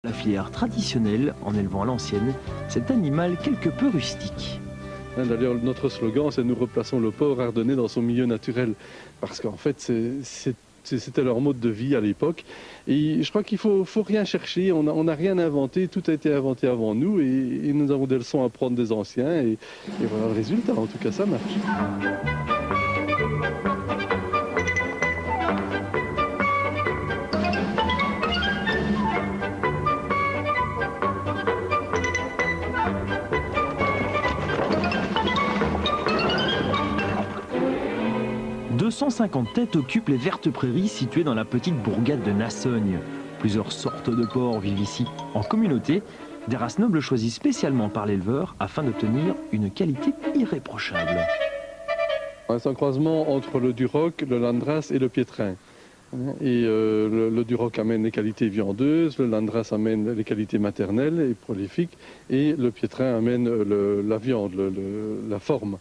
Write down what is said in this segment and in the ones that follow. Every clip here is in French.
La filière traditionnelle, en élevant à l'ancienne, cet animal quelque peu rustique. D'ailleurs, notre slogan, c'est « Nous replaçons le porc ardennais dans son milieu naturel ». Parce qu'en fait, c'était leur mode de vie à l'époque. Et je crois qu'il ne faut rien chercher, on n'a rien inventé, tout a été inventé avant nous. Et nous avons des leçons à prendre des anciens. Et voilà le résultat, en tout cas, ça marche. 250 têtes occupent les vertes prairies situées dans la petite bourgade de Nassogne. Plusieurs sortes de porcs vivent ici en communauté, des races nobles choisies spécialement par l'éleveur afin d'obtenir une qualité irréprochable. C'est un croisement entre le Duroc, le Landrace et le Piétrain. Et le Duroc amène les qualités viandeuses, le Landrace amène les qualités maternelles et prolifiques, et le Piétrain amène la viande, la forme.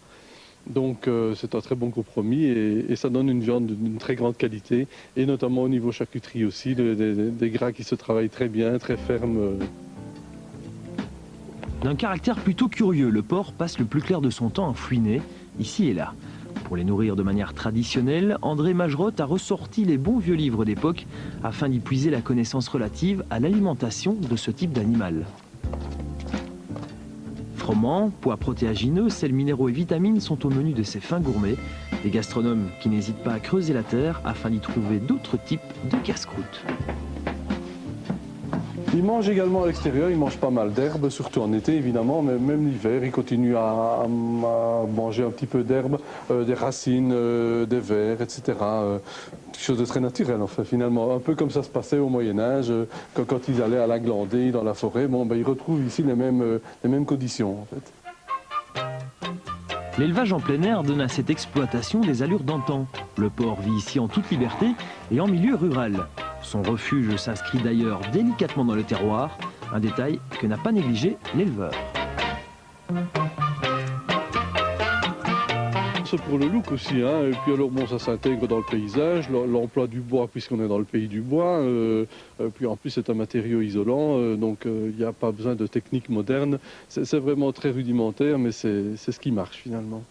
Donc c'est un très bon compromis et ça donne une viande d'une très grande qualité, et notamment au niveau charcuterie aussi, des gras qui se travaillent très bien, très fermes. D'un caractère plutôt curieux, le porc passe le plus clair de son temps à fouiner, ici et là. Pour les nourrir de manière traditionnelle, André Magerotte a ressorti les bons vieux livres d'époque afin d'y puiser la connaissance relative à l'alimentation de ce type d'animal. Froment, pois protéagineux, sels minéraux et vitamines sont au menu de ces fins gourmets. Des gastronomes qui n'hésitent pas à creuser la terre afin d'y trouver d'autres types de casse-croûte. Ils mangent également à l'extérieur, ils mangent pas mal d'herbes, surtout en été évidemment, mais même l'hiver, ils continuent à manger un petit peu d'herbes, des racines, des vers, etc. Quelque chose de très naturel en fait, finalement. Un peu comme ça se passait au Moyen-Âge, quand ils allaient à la glandée, dans la forêt, ils retrouvent ici les mêmes conditions en fait. L'élevage en plein air donne à cette exploitation des allures d'antan. Le porc vit ici en toute liberté et en milieu rural. Son refuge s'inscrit d'ailleurs délicatement dans le terroir, un détail que n'a pas négligé l'éleveur. C'est pour le look aussi, hein. Et puis alors ça s'intègre dans le paysage, l'emploi du bois puisqu'on est dans le pays du bois, puis en plus c'est un matériau isolant, donc il n'y a pas besoin de techniques modernes, c'est vraiment très rudimentaire, mais c'est ce qui marche finalement.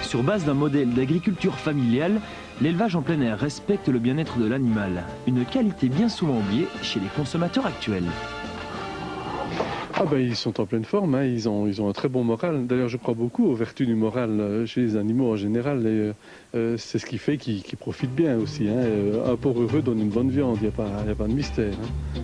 Sur base d'un modèle d'agriculture familiale, l'élevage en plein air respecte le bien-être de l'animal, une qualité bien souvent oubliée chez les consommateurs actuels. Ils sont en pleine forme, hein. Ils ont un très bon moral. D'ailleurs, je crois beaucoup aux vertus du moral chez les animaux en général. Et c'est ce qui fait qu'ils profitent bien aussi, hein. Un porc heureux donne une bonne viande, il n'y a pas de mystère, hein.